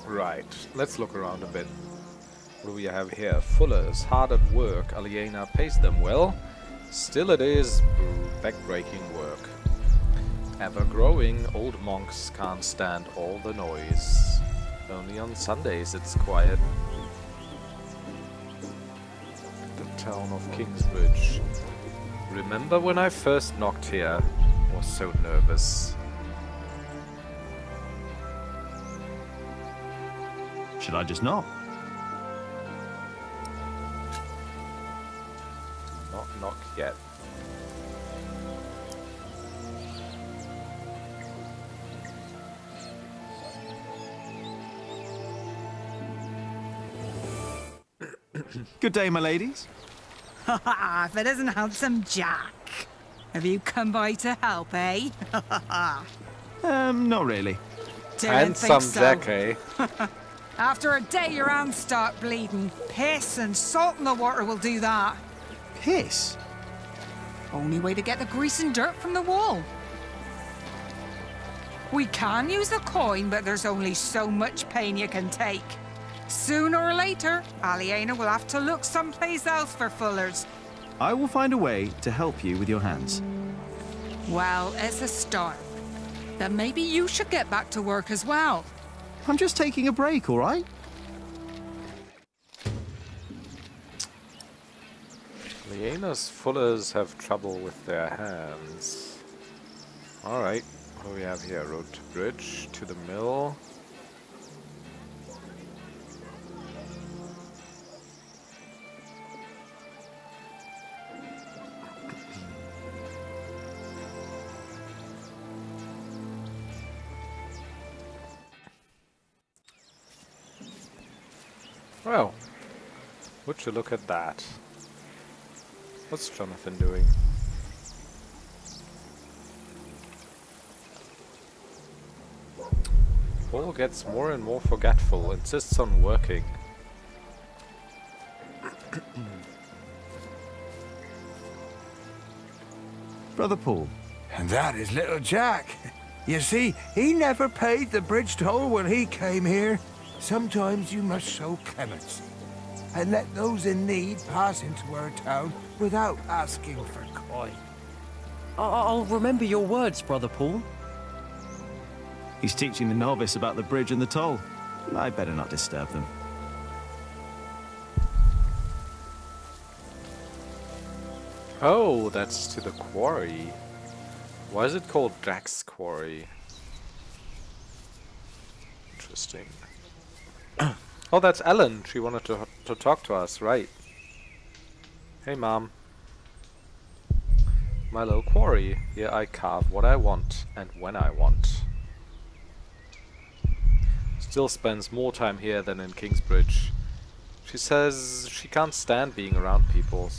Right, let's look around a bit. What do we have here? Fullers, hard at work. Aliena pays them well. Still it is backbreaking work. Ever-growing, old monks can't stand all the noise. Only on Sundays it's quiet. The town of Kingsbridge. Remember when I first knocked here? Was so nervous. Should I just knock? Not knock yet. Good day, my ladies. Ha ha! If it isn't handsome Jack. Have you come by to help, eh? Not really. Didn't think Handsome so. Jack, eh? After a day your hands start bleeding. Piss and salt in the water will do that. Piss? Only way to get the grease and dirt from the wall. We can use a coin, but there's only so much pain you can take. Sooner or later, Aliena will have to look someplace else for fullers. I will find a way to help you with your hands. Well, it's a start. Then maybe you should get back to work as well. I'm just taking a break, all right? Aliena's fullers have trouble with their hands. Alright, what do we have here? Road to bridge, to the mill. Well, would you look at that? What's Jonathan doing? Paul gets more and more forgetful, insists on working. Brother Paul. And that is little Jack. You see, he never paid the bridge toll when he came here. Sometimes you must show clemency and let those in need pass into our town without asking for coin. I'll remember your words, Brother Paul. He's teaching the novice about the bridge and the toll. I better not disturb them. Oh, that's to the quarry. Why is it called Jack's Quarry? Interesting. Oh, that's Ellen. She wanted to talk to us, right? Hey, Mom. My little quarry. Here I carve what I want and when I want. Still spends more time here than in Kingsbridge. She says she can't stand being around people.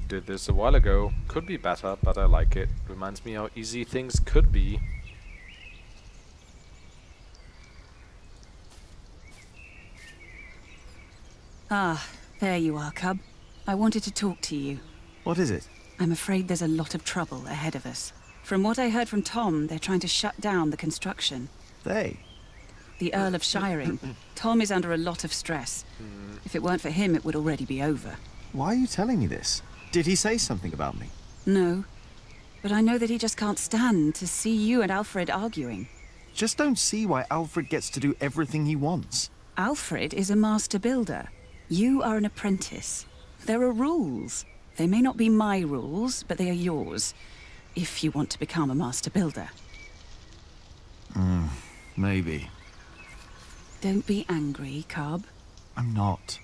Did this a while ago. Could be better, but I like it. Reminds me how easy things could be. Ah, there you are, Cub. I wanted to talk to you. What is it? I'm afraid there's a lot of trouble ahead of us. From what I heard from Tom, they're trying to shut down the construction. They? The Earl of Shiring. Tom is under a lot of stress. If it weren't for him, it would already be over. Why are you telling me this? Did he say something about me? No. But I know that he just can't stand to see you and Alfred arguing. Just don't see why Alfred gets to do everything he wants. Alfred is a master builder. You are an apprentice. There are rules. They may not be my rules, but they are yours, if you want to become a master builder. Maybe. Don't be angry, Cub. I'm not.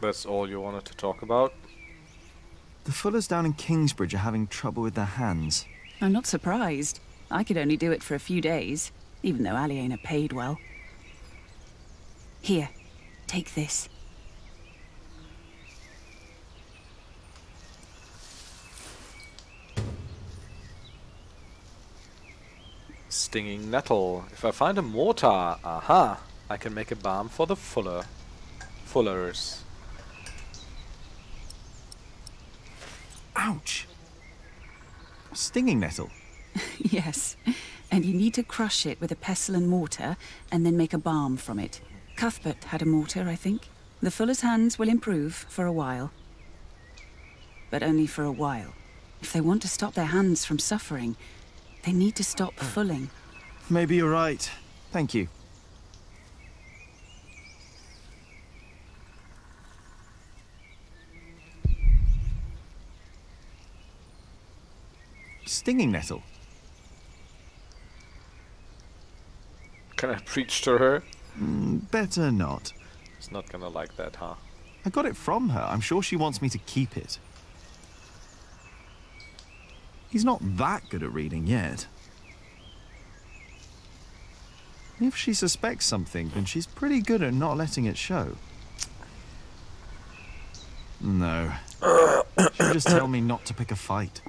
That's all you wanted to talk about? The Fullers down in Kingsbridge are having trouble with their hands. I'm not surprised. I could only do it for a few days, even though Aliena paid well. Here, take this. Stinging nettle. If I find a mortar, aha, I can make a balm for the fullers. Ouch! stinging nettle. Yes, and you need to crush it with a pestle and mortar, and then make a balm from it. Cuthbert had a mortar, I think. The fuller's hands will improve for a while. But only for a while. If they want to stop their hands from suffering, they need to stop fulling. Maybe you're right. Thank you. Stinging nettle. Can I preach to her? Better not. She's not gonna like that, huh? I got it from her. I'm sure she wants me to keep it. He's not that good at reading yet. If she suspects something, then she's pretty good at not letting it show. No. She'll just tell me not to pick a fight.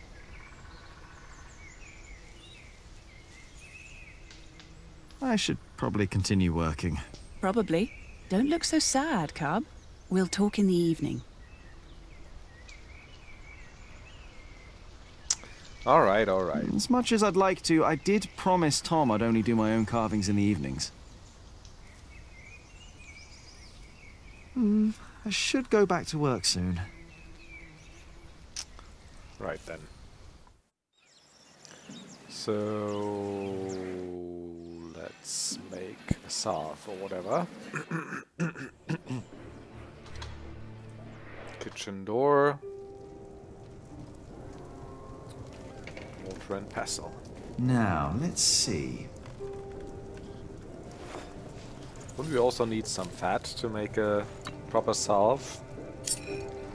I should probably continue working. Probably. Don't look so sad, Cub. We'll talk in the evening. Alright, alright. As much as I'd like to, I did promise Tom I'd only do my own carvings in the evenings. I should go back to work soon. Right then. So let's make a salve or whatever. Kitchen door. Mortar and pestle. Now, let's see. Would we also need some fat to make a proper salve?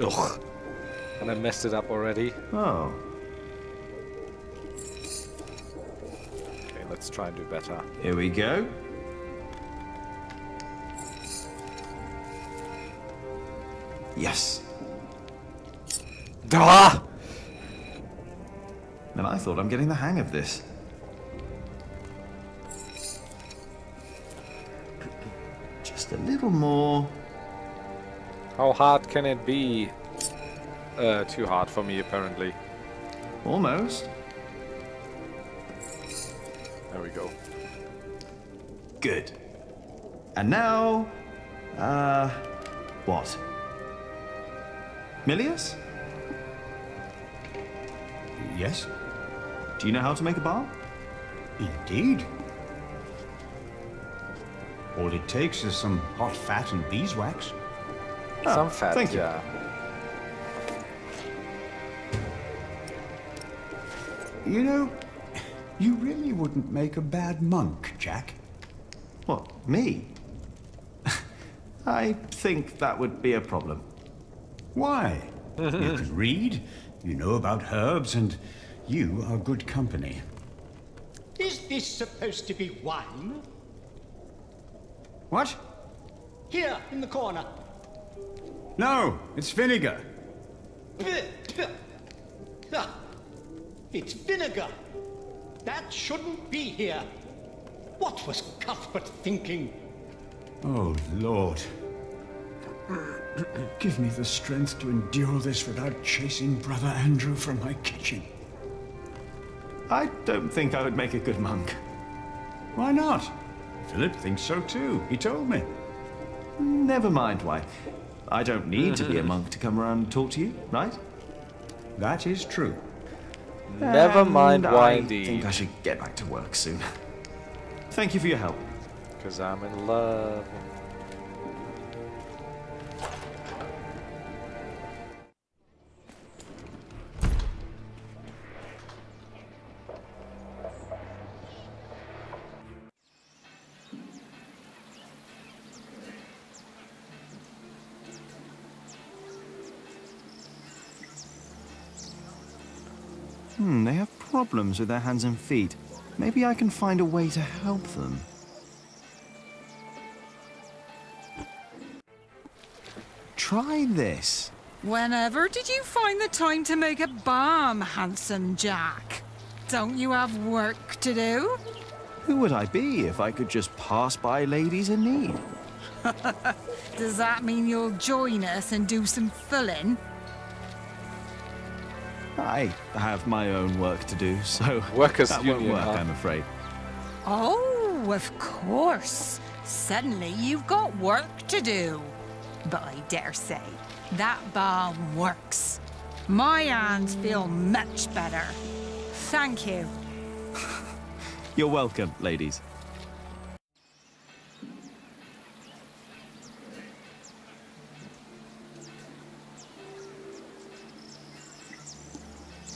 Ugh. And I messed it up already. Oh. Okay, let's try and do better. Here we go. Yes. Ah! And I thought I'm getting the hang of this. Just a little more. How hard can it be? Too hard for me, apparently. Almost. There we go. Good. And now... what? Milius? Yes, Do you know how to make a bar? indeed. All it takes is some hot fat and beeswax. Some fat, thank you. yeah. You know, you really wouldn't make a bad monk, Jack. What, me? I think that would be a problem. Why? You can read, you know about herbs, and you are good company. Is this supposed to be wine? What? Here, in the corner. No, it's vinegar. Ah, it's vinegar. That shouldn't be here. What was Cuthbert thinking? Oh, Lord. Give me the strength to endure this without chasing Brother Andrew from my kitchen. I don't think I would make a good monk. Why not? Philip thinks so too. He told me. Never mind why. I don't need to be a monk to come around and talk to you, right? That is true. Never mind why, I indeed. think I should get back to work soon. Thank you for your help. Because I'm in love. They have problems with their hands and feet. Maybe I can find a way to help them. Try this. Whenever did you find the time to make a balm, handsome Jack? Don't you have work to do? Who would I be if I could just pass by ladies in need? Does that mean you'll join us and do some filling? I have my own work to do, so Workers' that union, won't work, huh? I'm afraid. Oh, of course. Suddenly you've got work to do. But I dare say, that balm works. My hands feel much better. Thank you. You're welcome, ladies.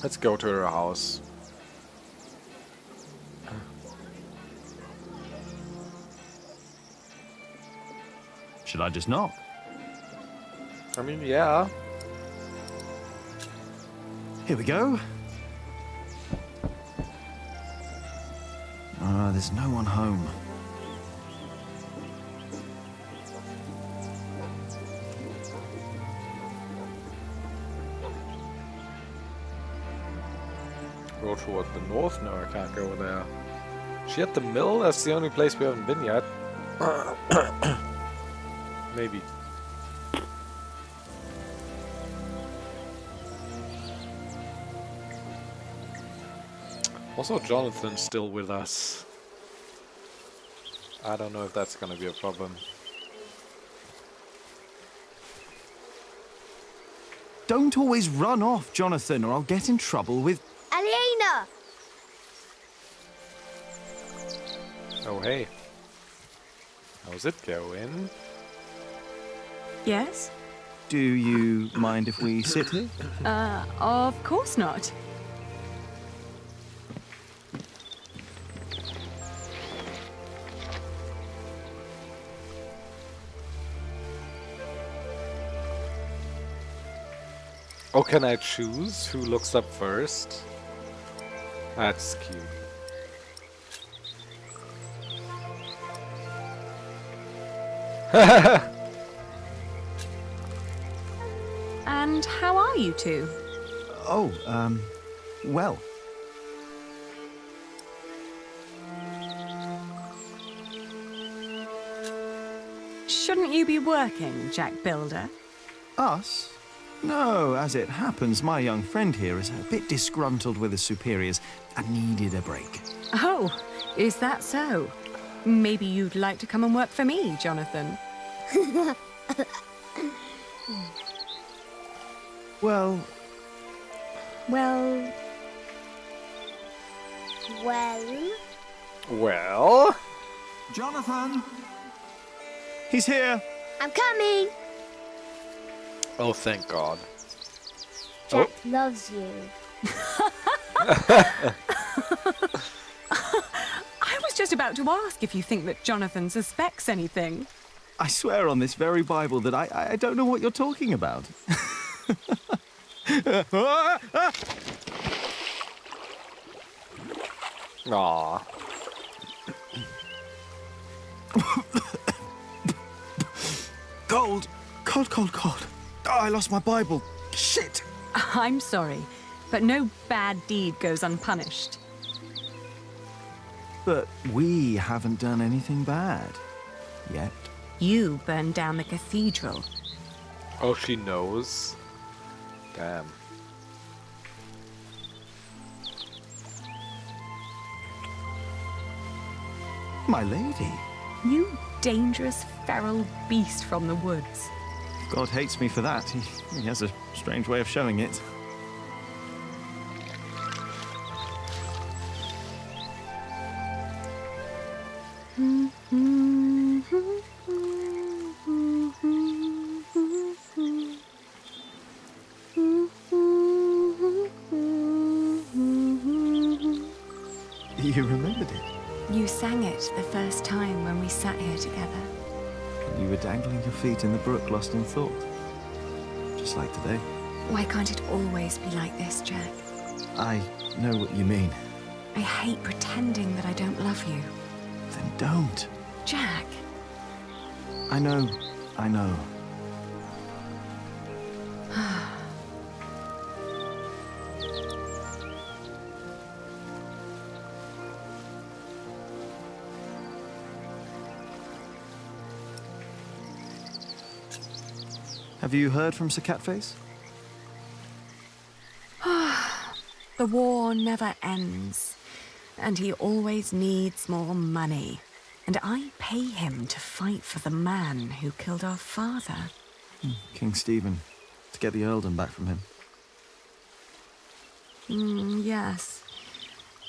Let's go to her house. Should I just knock? I mean, yeah. Here we go. There's no one home. Go toward the north? No, I can't go there. She at the mill? That's the only place we haven't been yet. Maybe. Also, Jonathan's still with us. I don't know if that's gonna be a problem. Don't always run off, Jonathan, or I'll get in trouble with... Aliena! Oh, hey. How's it going? Yes? Do you mind if we sit here? Of course not. Oh, can I choose who looks up first? That's cute. And how are you two? Oh, well. Shouldn't you be working, Jack Builder? Us? No, as it happens, my young friend here is a bit disgruntled with his superiors and needed a break. Oh, is that so? Maybe you'd like to come and work for me, Jonathan. Well... Well... Well? Well? Jonathan! He's here! I'm coming! Oh, thank God. Jack loves you. I was just about to ask if you think that Jonathan suspects anything. I swear on this very Bible that I don't know what you're talking about. Aww. Cold! Cold, cold, cold. Oh, I lost my Bible. Shit! I'm sorry, but no bad deed goes unpunished. But we haven't done anything bad. Yet. You burned down the cathedral. Oh, she knows? Damn. My lady. You dangerous, feral beast from the woods. God hates me for that. He has a strange way of showing it. You remembered it. You sang it the first time when we sat here together. You were dangling your feet in the brook, lost in thought. Just like today. Why can't it always be like this, Jack? I know what you mean. I hate pretending that I don't love you. Then don't. Jack! I know. I know. Have you heard from Sir Catface? The war never ends, and he always needs more money. And I pay him to fight for the man who killed our father. King Stephen, to get the earldom back from him. Yes.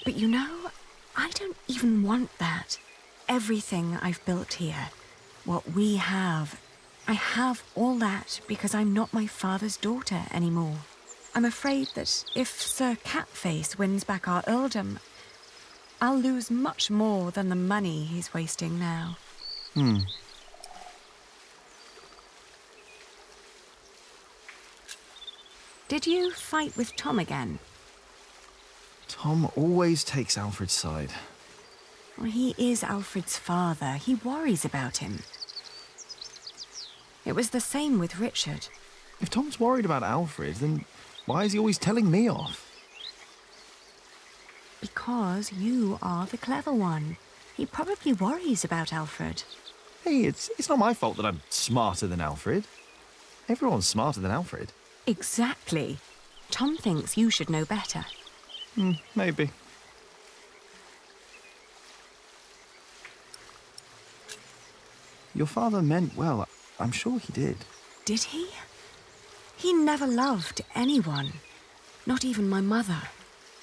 But you know, I don't even want that. Everything I've built here, what we have, I have all that because I'm not my father's daughter anymore. I'm afraid that if Sir Catface wins back our earldom, I'll lose much more than the money he's wasting now. Did you fight with Tom again? Tom always takes Alfred's side. Well, he is Alfred's father. He worries about him. It was the same with Richard. If Tom's worried about Alfred, then why is he always telling me off? Because you are the clever one. He probably worries about Alfred. Hey, it's not my fault that I'm smarter than Alfred. Everyone's smarter than Alfred. Exactly. Tom thinks you should know better. Maybe. Your father meant well. I'm sure he did. Did he? He never loved anyone. Not even my mother.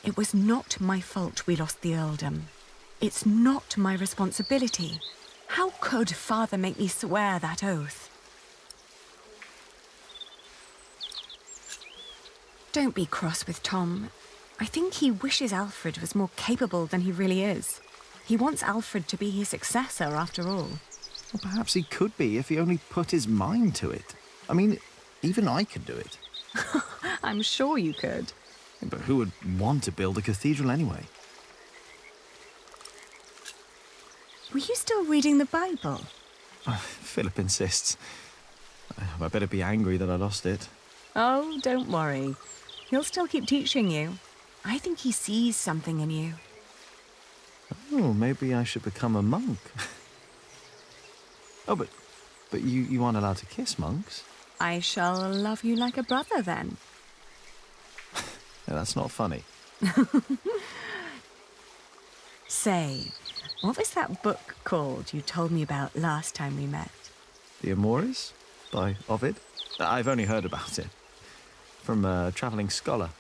It was not my fault we lost the earldom. It's not my responsibility. How could Father make me swear that oath? Don't be cross with Tom. I think he wishes Alfred was more capable than he really is. He wants Alfred to be his successor, after all. Well, perhaps he could be if he only put his mind to it. I mean, even I could do it. I'm sure you could. But who would want to build a cathedral anyway? Were you still reading the Bible? Philip insists. I better be angry that I lost it. Oh, don't worry. He'll still keep teaching you. I think he sees something in you. Oh, maybe I should become a monk. Oh, but you aren't allowed to kiss monks. I shall love you like a brother, then. Yeah, that's not funny. Say, what was that book called you told me about last time we met? The Amores by Ovid. I've only heard about it from a travelling scholar.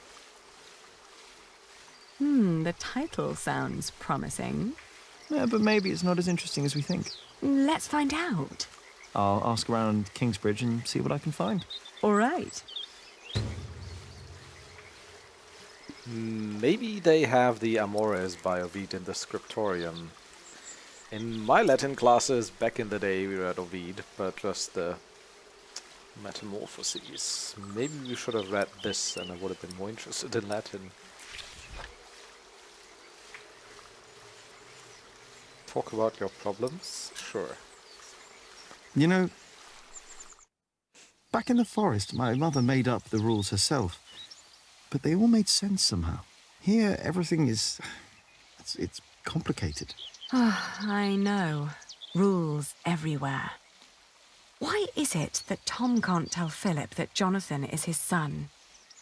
The title sounds promising. Yeah, but maybe it's not as interesting as we think. Let's find out. I'll ask around Kingsbridge and see what I can find. All right. Maybe they have the Amores by Ovid in the scriptorium. In my Latin classes back in the day we read Ovid, but just the Metamorphoses. Maybe we should have read this and I would have been more interested in Latin. Talk about your problems? Sure. You know, back in the forest, my mother made up the rules herself. But they all made sense somehow. Here, everything is... It's complicated. I know. Rules everywhere. Why is it that Tom can't tell Philip that Jonathan is his son?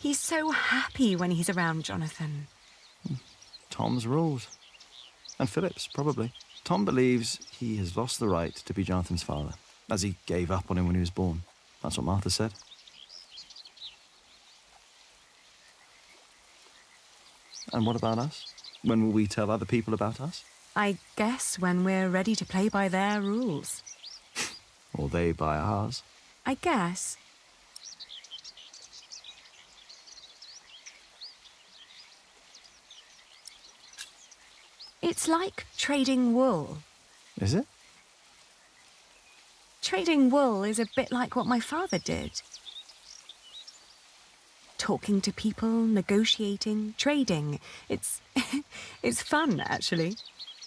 He's so happy when he's around Jonathan. Tom's rules. And Philip's, probably. Tom believes he has lost the right to be Jonathan's father, as he gave up on him when he was born. That's what Martha said. And what about us? When will we tell other people about us? I guess when we're ready to play by their rules. Or they by ours. I guess. It's like trading wool. Is it? Trading wool is a bit like what my father did. Talking to people, negotiating, trading. It's fun, actually.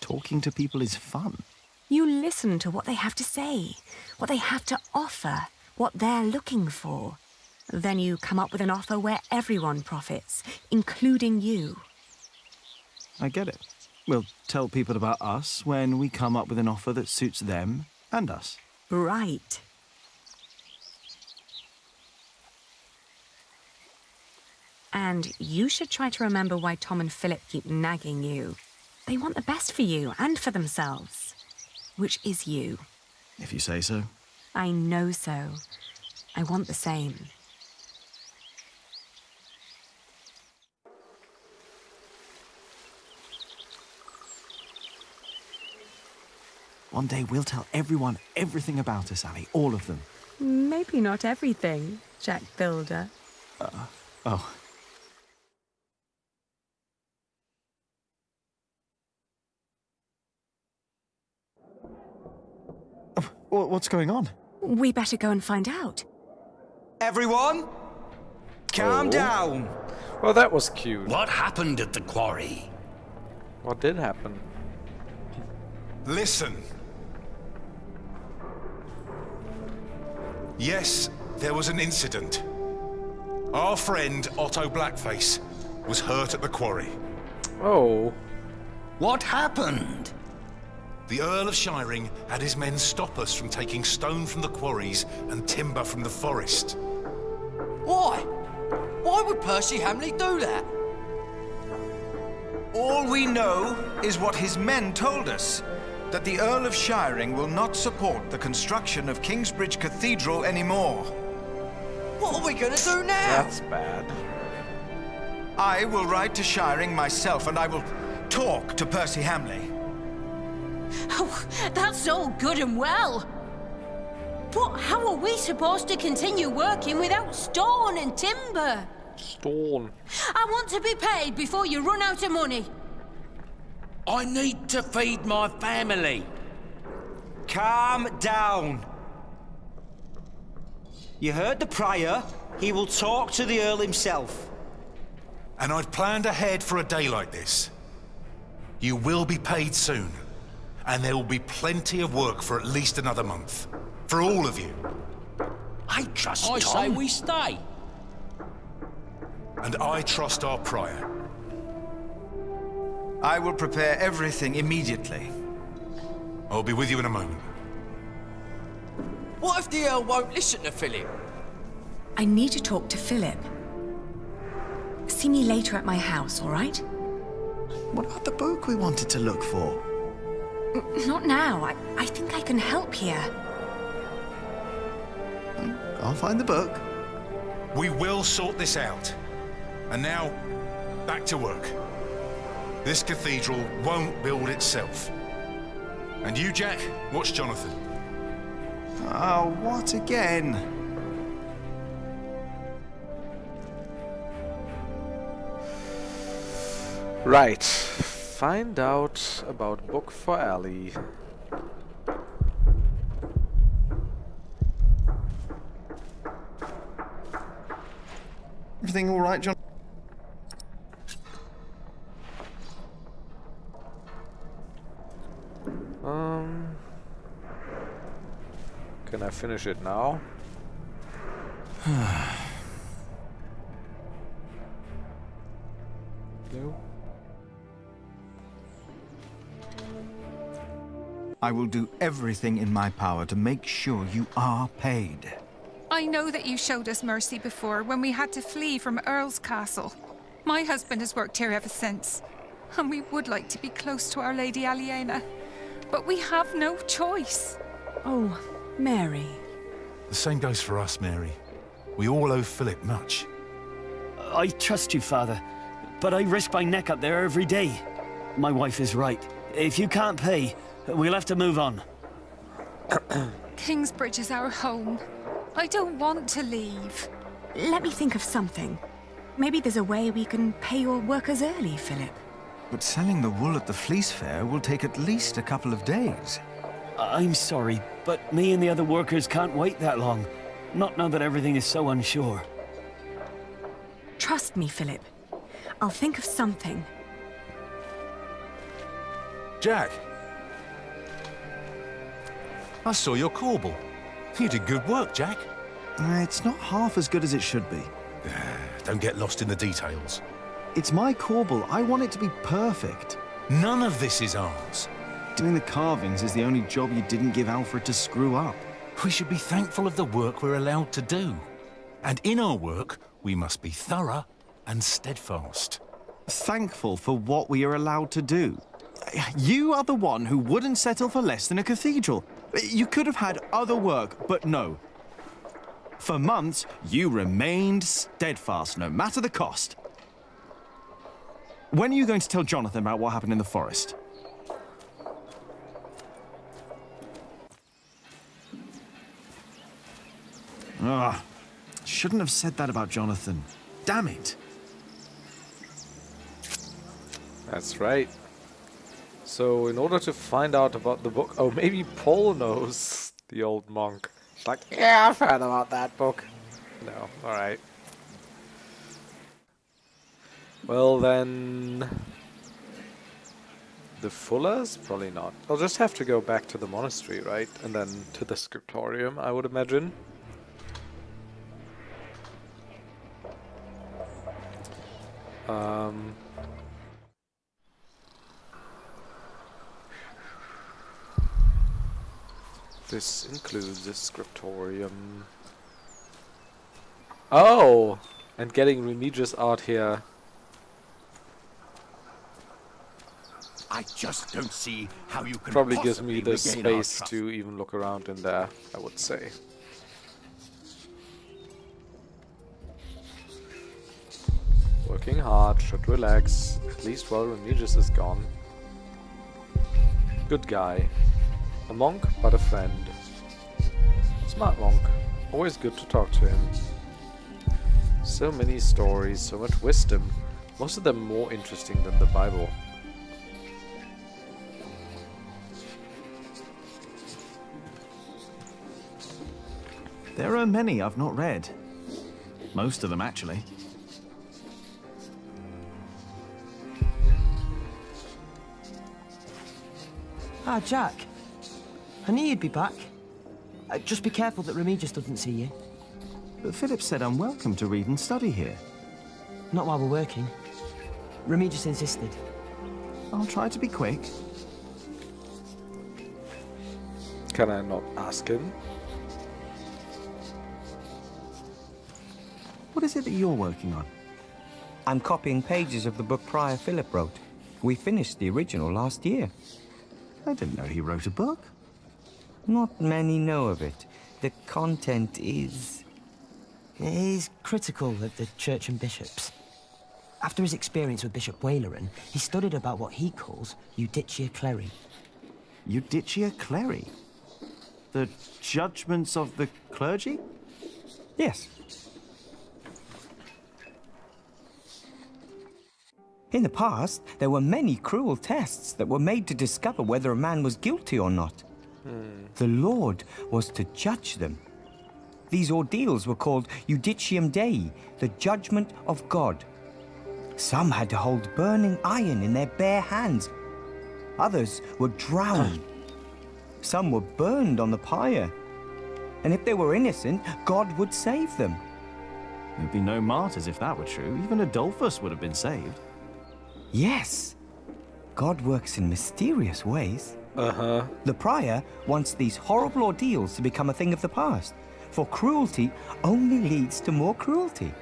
Talking to people is fun. You listen to what they have to say, what they have to offer, what they're looking for. Then you come up with an offer where everyone profits, including you. I get it. We'll tell people about us when we come up with an offer that suits them and us. Right. And you should try to remember why Tom and Philip keep nagging you. They want the best for you and for themselves. Which is you. If you say so. I know so. I want the same. One day we'll tell everyone everything about us, Ali. All of them. Maybe not everything, Jack Builder. Oh. What's going on? We better go and find out. Everyone, calm down. Well, that was cute. What happened at the quarry? What did happen? Listen. Yes, there was an incident. Our friend, Otto Blackface, was hurt at the quarry. Oh. What happened? The Earl of Shiring had his men stop us from taking stone from the quarries and timber from the forest. Why? Why would Percy Hamley do that? All we know is what his men told us. That the Earl of Shiring will not support the construction of Kingsbridge Cathedral anymore. What are we gonna do now? That's bad. I will ride to Shiring myself and I will talk to Percy Hamley. Oh, that's all good and well. But how are we supposed to continue working without stone and timber? Stone. I want to be paid before you run out of money. I need to feed my family. Calm down. You heard the Prior. He will talk to the Earl himself. And I'd planned ahead for a day like this. You will be paid soon. And there will be plenty of work for at least another month. For all of you. I trust I Tom. say we stay. And I trust our Prior. I will prepare everything immediately. I'll be with you in a moment. What if the Earl won't listen to Philip? I need to talk to Philip. See me later at my house, all right? What about the book we wanted to look for? Not now. I think I can help here. I'll find the book. We will sort this out. And now, back to work. This cathedral won't build itself. And you, Jack, watch Jonathan. Oh, what again? Right. Find out about book for Ali. Everything all right, John? Can I finish it now? No. I will do everything in my power to make sure you are paid. I know that you showed us mercy before when we had to flee from Earl's Castle. My husband has worked here ever since, and we would like to be close to Our Lady Aliena, but we have no choice. Oh, Mary. The same goes for us, Mary. We all owe Philip much. I trust you, Father, but I risk my neck up there every day. My wife is right. If you can't pay, we'll have to move on. Kingsbridge is our home. I don't want to leave. Let me think of something. Maybe there's a way we can pay your workers early, Philip. But selling the wool at the fleece fair will take at least a couple of days. I'm sorry, but me and the other workers can't wait that long. Not now that everything is so unsure. Trust me, Philip. I'll think of something. Jack. I saw your corbel. You did good work, Jack. It's not half as good as it should be. Don't get lost in the details. It's my corbel. I want it to be perfect. None of this is ours. Doing the carvings is the only job you didn't give Alfred to screw up. We should be thankful of the work we're allowed to do. And in our work, we must be thorough and steadfast. Thankful for what we are allowed to do. You are the one who wouldn't settle for less than a cathedral. You could have had other work, but no. For months, you remained steadfast, no matter the cost. When are you going to tell Jonathan about what happened in the forest? Ah, shouldn't have said that about Jonathan. Damn it. That's right. So, in order to find out about the book... Oh, maybe Paul knows, the old monk. He's like, yeah, I've heard about that book. No, alright. Well, then... The Fullers? Probably not. I'll just have to go back to the monastery, right? And then to the scriptorium, I would imagine. This includes the scriptorium. Oh! And getting Remigius out here. I just don't see how you can Probably gives me the regain our space trust. to even look around in there, I would say. Working hard, should relax. At least while Remigius is gone. Good guy. A monk, but a friend. Smart monk. Always good to talk to him. So many stories, so much wisdom. Most of them more interesting than the Bible. There are many I've not read. Most of them, actually. Ah, Jack. I knew you'd be back. Just be careful that Remigius doesn't see you. But Philip said I'm welcome to read and study here. Not while we're working. Remigius insisted. I'll try to be quick. Can I not ask him? What is it that you're working on? I'm copying pages of the book Prior Philip wrote. We finished the original last year. I didn't know he wrote a book. Not many know of it. The content is... He's critical of the church and bishops. After his experience with Bishop Waleran, he studied about what he calls Judicia Cleri. Judicia Cleri? The judgments of the clergy? Yes. In the past, there were many cruel tests that were made to discover whether a man was guilty or not. The Lord was to judge them. These ordeals were called Judicium Dei, the judgment of God. Some had to hold burning iron in their bare hands. Others were drowned. Some were burned on the pyre. And if they were innocent, God would save them. There'd be no martyrs if that were true. Even Adolphus would have been saved. Yes. God works in mysterious ways. The prior wants these horrible ordeals to become a thing of the past, for cruelty only leads to more cruelty.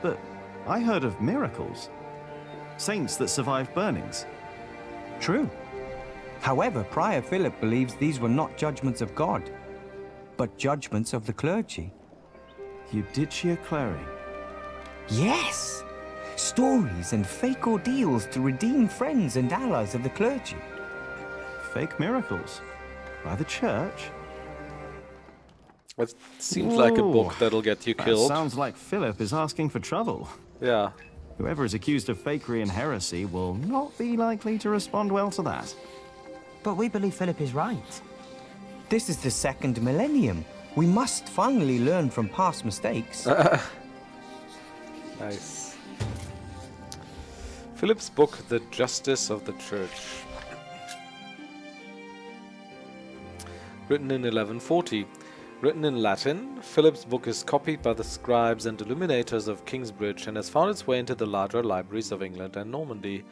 But I heard of miracles. Saints that survived burnings. True. However, Prior Philip believes these were not judgments of God, but judgments of the clergy. Judicia Cleri. Yes! Stories and fake ordeals to redeem friends and allies of the clergy. Fake miracles? By the church? It seems like a book that'll get you killed. That sounds like Philip is asking for trouble. Yeah. Whoever is accused of fakery and heresy will not be likely to respond well to that. But we believe Philip is right. This is the second millennium. We must finally learn from past mistakes. Nice. Philip's book, The Justice of the Church. Written in 1140. Written in Latin, Philip's book is copied by the scribes and illuminators of Kingsbridge and has found its way into the larger libraries of England and Normandy.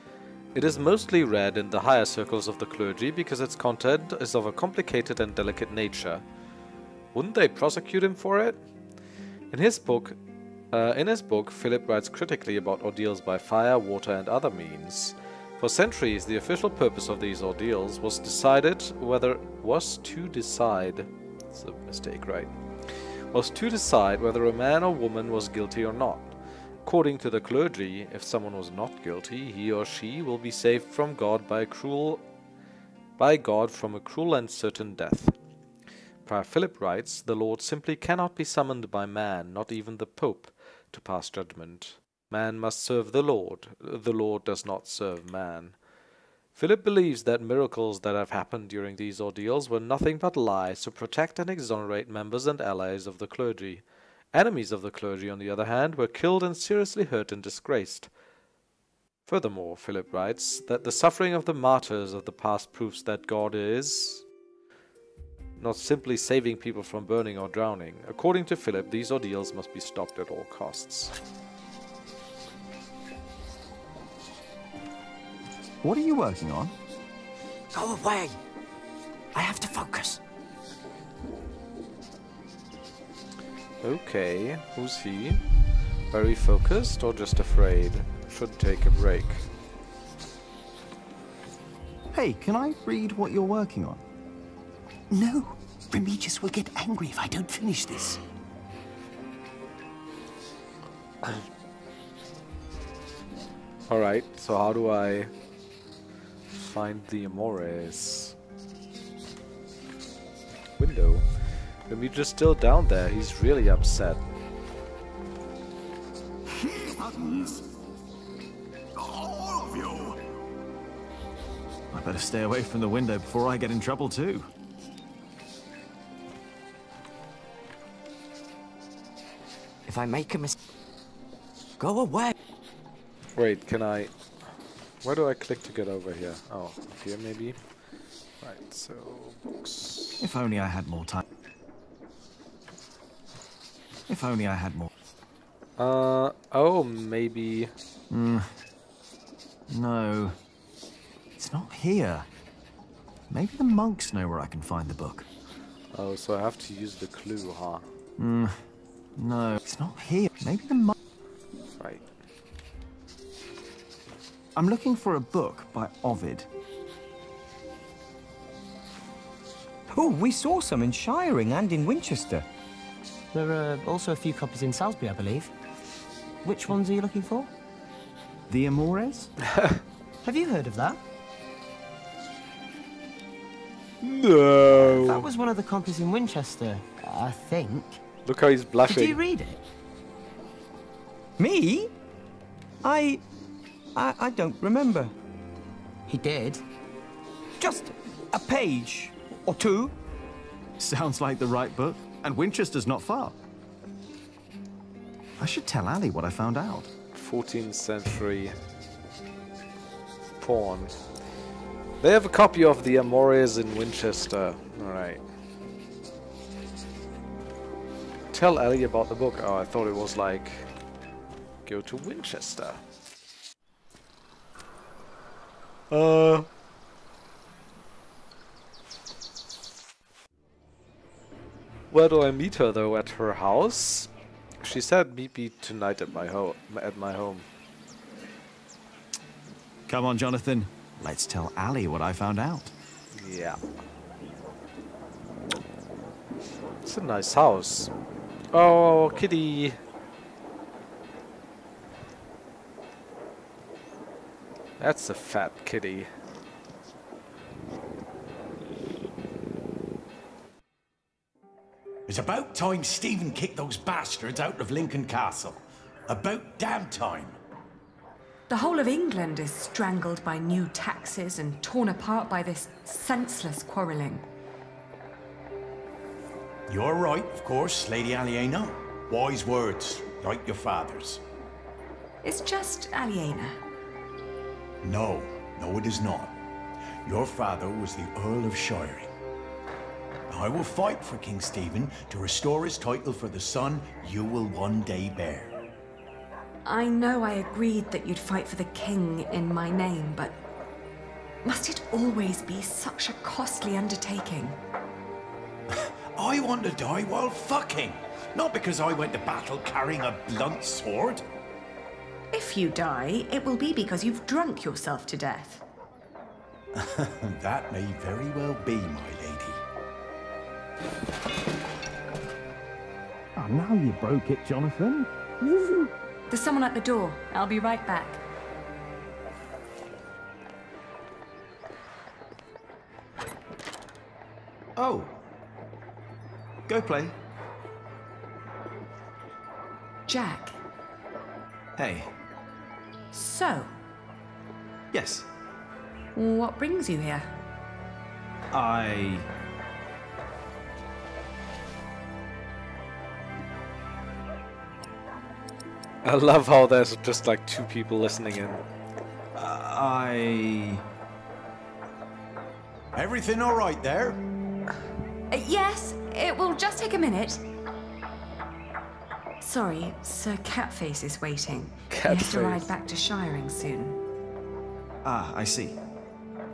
It is mostly read in the higher circles of the clergy because its content is of a complicated and delicate nature. Wouldn't they prosecute him for it? In his book, In his book, Philip writes critically about ordeals by fire, water, and other means. For centuries, the official purpose of these ordeals was to decide whether a man or woman was guilty or not. According to the clergy, if someone was not guilty, he or she will be saved from God by God from a cruel and certain death. Prior Philip writes, the Lord simply cannot be summoned by man, not even the Pope, to pass judgment. Man must serve the Lord does not serve man. Philip believes that miracles that have happened during these ordeals were nothing but lies to protect and exonerate members and allies of the clergy. Enemies of the clergy, on the other hand, were killed and seriously hurt and disgraced. Furthermore, Philip writes that the suffering of the martyrs of the past proves that God is not simply saving people from burning or drowning. According to Philip, these ordeals must be stopped at all costs. What are you working on? Go away! I have to focus. Okay, who's he? Very focused or just afraid? Should take a break. Hey, can I read what you're working on? No, Remigius will get angry if I don't finish this. Alright, so how do I find the Amores? Window. Remigius still down there, he's really upset. All of you! I better stay away from the window before I get in trouble too. If I make a mistake, go away. Wait, can I... Where do I click to get over here? Oh, here maybe? Right, so... books... If only I had more time. If only I had more... oh, maybe... No. It's not here. Maybe the monks know where I can find the book. Oh, so I have to use the clue, huh? No, it's not here. Maybe the monks... Right. I'm looking for a book by Ovid. Oh, we saw some in Shiring and in Winchester. There are also a few copies in Salisbury, I believe. Which ones are you looking for? The Amores? Have you heard of that? No. That was one of the copies in Winchester, I think. Look how he's blushing. Did you read it? Me? I don't remember. He did. Just a page or two. Sounds like the right book. And Winchester's not far. I should tell Ali what I found out. 14th century porn. They have a copy of the Amores in Winchester. Alright. Tell Ali about the book. Oh, I thought it was like... Go to Winchester. Where do I meet her though? At her house? She said meet me tonight at my home. Come on, Jonathan. Let's tell Ali what I found out. Yeah. It's a nice house. Oh, kitty. That's a fat kitty. It's about time Stephen kicked those bastards out of Lincoln Castle. About damn time. The whole of England is strangled by new taxes and torn apart by this senseless quarrelling. You're right, of course, Lady Aliena. Wise words, like your father's. It's just Aliena. No, it is not. Your father was the Earl of Shiring. I will fight for King Stephen to restore his title for the son you will one day bear. I know I agreed that you'd fight for the king in my name, but must it always be such a costly undertaking? I want to die while fucking. Not because I went to battle carrying a blunt sword. If you die, it will be because you've drunk yourself to death. That may very well be, my lady. Oh, now you broke it, Jonathan. There's someone at the door. I'll be right back. Oh. Go play. Jack. Hey. So, Yes. what brings you here? I love how there's just like 2 people listening in. Everything all right there? Yes, it will just take a minute. Sorry, Sir Catface is waiting. He has to ride back to Shiring soon. Ah, I see.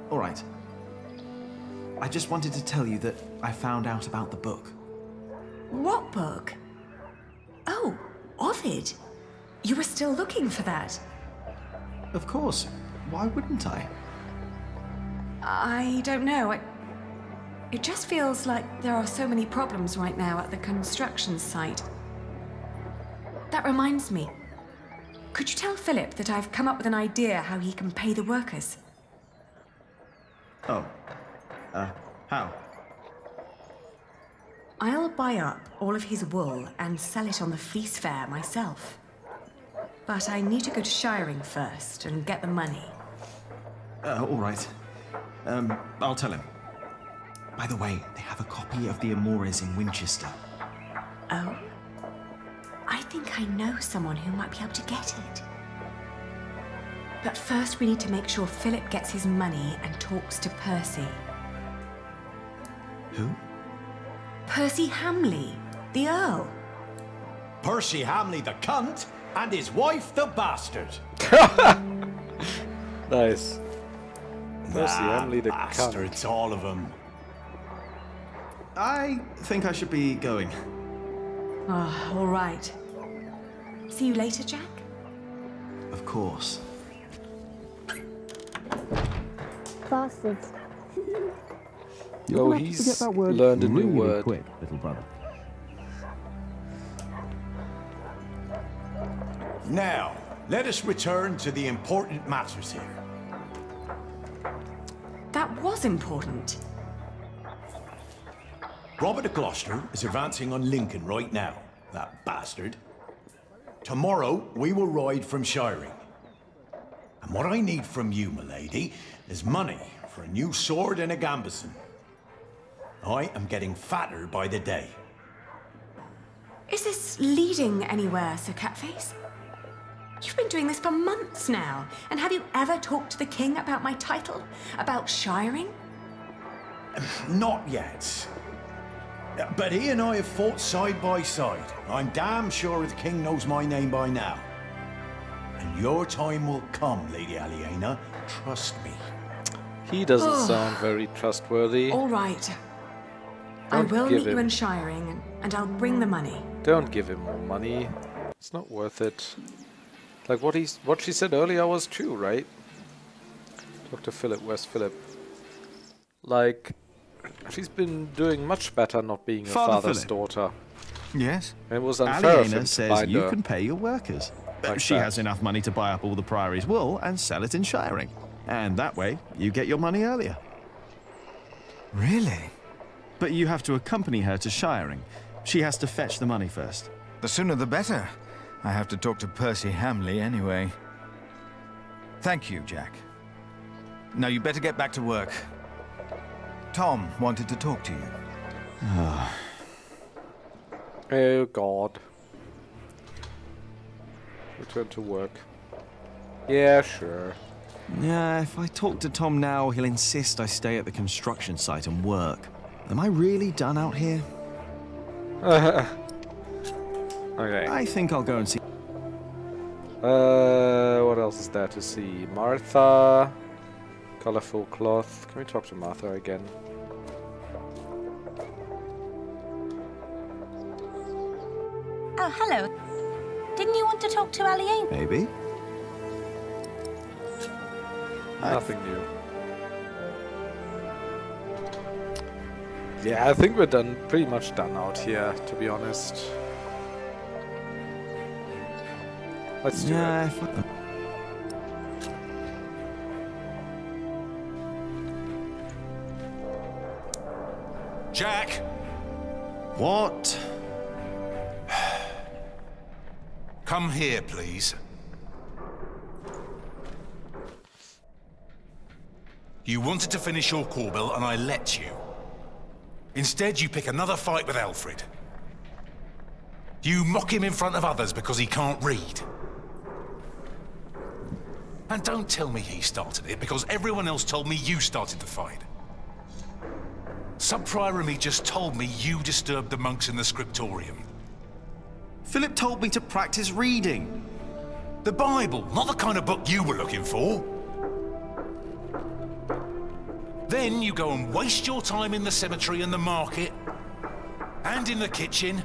All right. I just wanted to tell you that I found out about the book. What book? Oh, Ovid. You were still looking for that. Of course. Why wouldn't I? I don't know. It just feels like there are so many problems right now at the construction site. That reminds me. Could you tell Philip that I've come up with an idea how he can pay the workers? Oh. How? I'll buy up all of his wool and sell it on the fleece fair myself. But I need to go to Shiring first and get the money. All right. I'll tell him. By the way, they have a copy of the Amores in Winchester. Oh? I think I know someone who might be able to get it. But first we need to make sure Philip gets his money and talks to Percy. Who? Percy Hamley, the Earl. Percy Hamley the cunt, and his wife the bastard. Nice. Percy Hamley the bastards, cunt. all of them. I think I should be going. Ah, all right. See you later, Jack? Of course. Bastards. Oh, he's learned a new word. Quick, little brother. Now, let us return to the important matters here. That was important. Robert of Gloucester is advancing on Lincoln right now, that bastard. Tomorrow, we will ride from Shiring. And what I need from you, milady, is money for a new sword and a gambeson. I am getting fatter by the day. Is this leading anywhere, Sir Catface? You've been doing this for months now, and have you ever talked to the king about my title? About Shiring? Not yet. But he and I have fought side by side. I'm damn sure the king knows my name by now. And your time will come, Lady Aliena. Trust me. He doesn't sound very trustworthy. All right. I will meet you in Shiring, and I'll bring the money. Don't give him more money. It's not worth it. Like what she said earlier was true, right? Dr. Philip, where's Philip? Like, she's been doing much better not being her father's daughter. Yes. It was unfair of him Aliena to says bind you her. can pay your workers. Like she that. has enough money to buy up all the Priory's wool and sell it in Shiring. And that way, you get your money earlier. Really? But you have to accompany her to Shiring. She has to fetch the money first. The sooner the better. I have to talk to Percy Hamley anyway. Thank you, Jack. Now you better get back to work. Tom wanted to talk to you. Oh God. Return to work. Yeah, sure. Yeah, if I talk to Tom now, he'll insist I stay at the construction site and work. Am I really done out here? Okay. I think I'll go and see. What else is there to see? Martha. Colorful cloth. Can we talk to Martha again? Oh, hello. Didn't you want to talk to Aliena? Maybe. Nothing new. Yeah, I think we're pretty much done out here, to be honest. Let's do it. Jack! What? Come here, please. You wanted to finish your Corbel, and I let you. Instead, you pick another fight with Alfred. You mock him in front of others because he can't read. And don't tell me he started it, because everyone else told me you started the fight. Sub-Prior Remy just told me you disturbed the monks in the scriptorium. Philip told me to practice reading. The Bible, not the kind of book you were looking for. Then you go and waste your time in the cemetery and the market, and in the kitchen,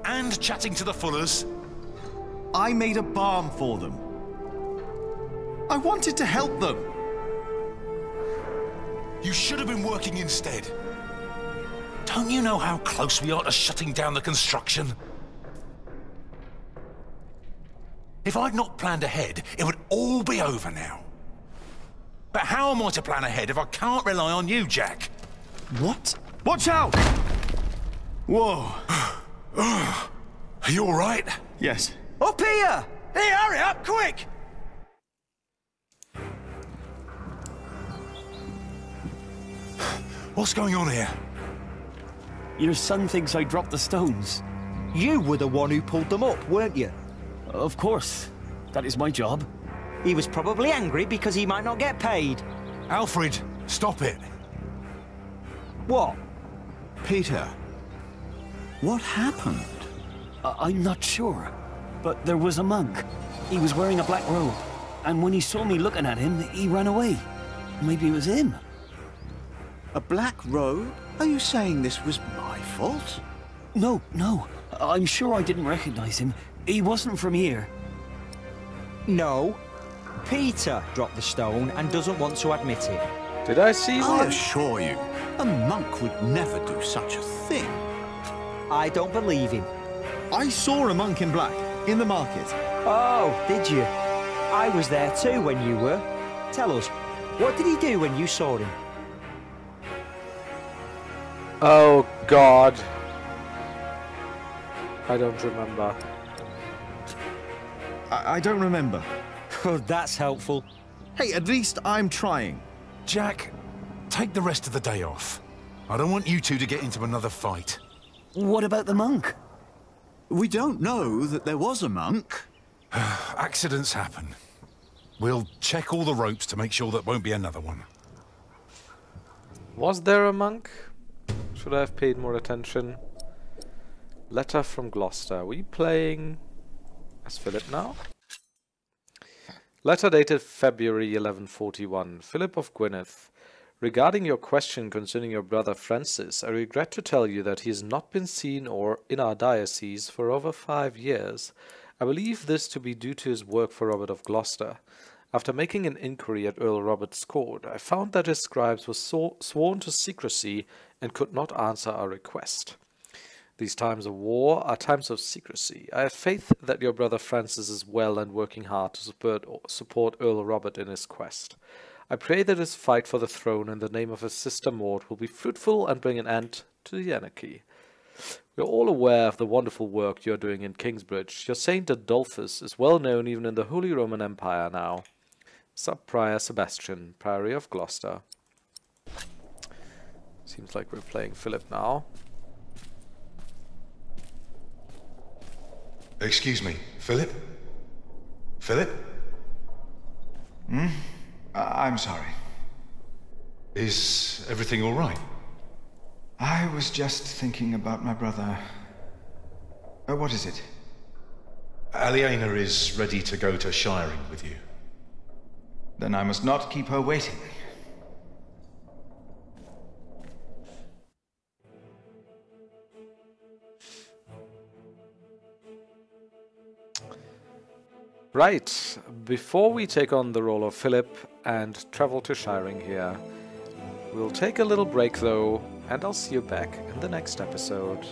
and chatting to the Fullers. I made a balm for them. I wanted to help them. You should have been working instead. Don't you know how close we are to shutting down the construction? If I'd not planned ahead, it would all be over now. But how am I to plan ahead if I can't rely on you, Jack? What? Watch out! Whoa. Are you all right? Yes. Up here! Hey, hurry up, quick! What's going on here? Your son thinks I dropped the stones. You were the one who pulled them up, weren't you? Of course. That is my job. He was probably angry because he might not get paid. Alfred, stop it. What? Peter, what happened? I'm not sure, but there was a monk. He was wearing a black robe, and when he saw me looking at him, he ran away. Maybe it was him. A black robe? Are you saying this was my fault? No, no. I'm sure I didn't recognize him. He wasn't from here. No. Peter dropped the stone and doesn't want to admit it. Did I see I one? assure you, a monk would never do such a thing. I don't believe him. I saw a monk in black in the market. Oh, did you? I was there too when you were. Tell us, what did he do when you saw him? Oh, God. I don't remember. I don't remember. Oh, that's helpful. Hey, at least I'm trying. Jack, take the rest of the day off. I don't want you two to get into another fight. What about the monk? We don't know that there was a monk. Accidents happen. We'll check all the ropes to make sure there won't be another one. Was there a monk? Should I have paid more attention? Letter from Gloucester. Are we playing as Philip now? Letter dated February 1141. Philip of Gwynedd. Regarding your question concerning your brother Francis, I regret to tell you that he has not been seen or in our diocese for over 5 years. I believe this to be due to his work for Robert of Gloucester. After making an inquiry at Earl Robert's court, I found that his scribes were sworn to secrecy and could not answer our request. These times of war are times of secrecy. I have faith that your brother Francis is well and working hard to support Earl Robert in his quest. I pray that his fight for the throne in the name of his sister Maud will be fruitful and bring an end to the anarchy. We are all aware of the wonderful work you are doing in Kingsbridge. Your Saint Adolphus is well known even in the Holy Roman Empire now. Sub-Prior Sebastian, Priory of Gloucester. Seems like we're playing Philip now. Excuse me, Philip? Philip? I'm sorry. Is everything all right? I was just thinking about my brother. What is it? Aliena is ready to go to Shiring with you. Then I must not keep her waiting. Right, before we take on the role of Philip and travel to Shiring here, we'll take a little break though, and I'll see you back in the next episode.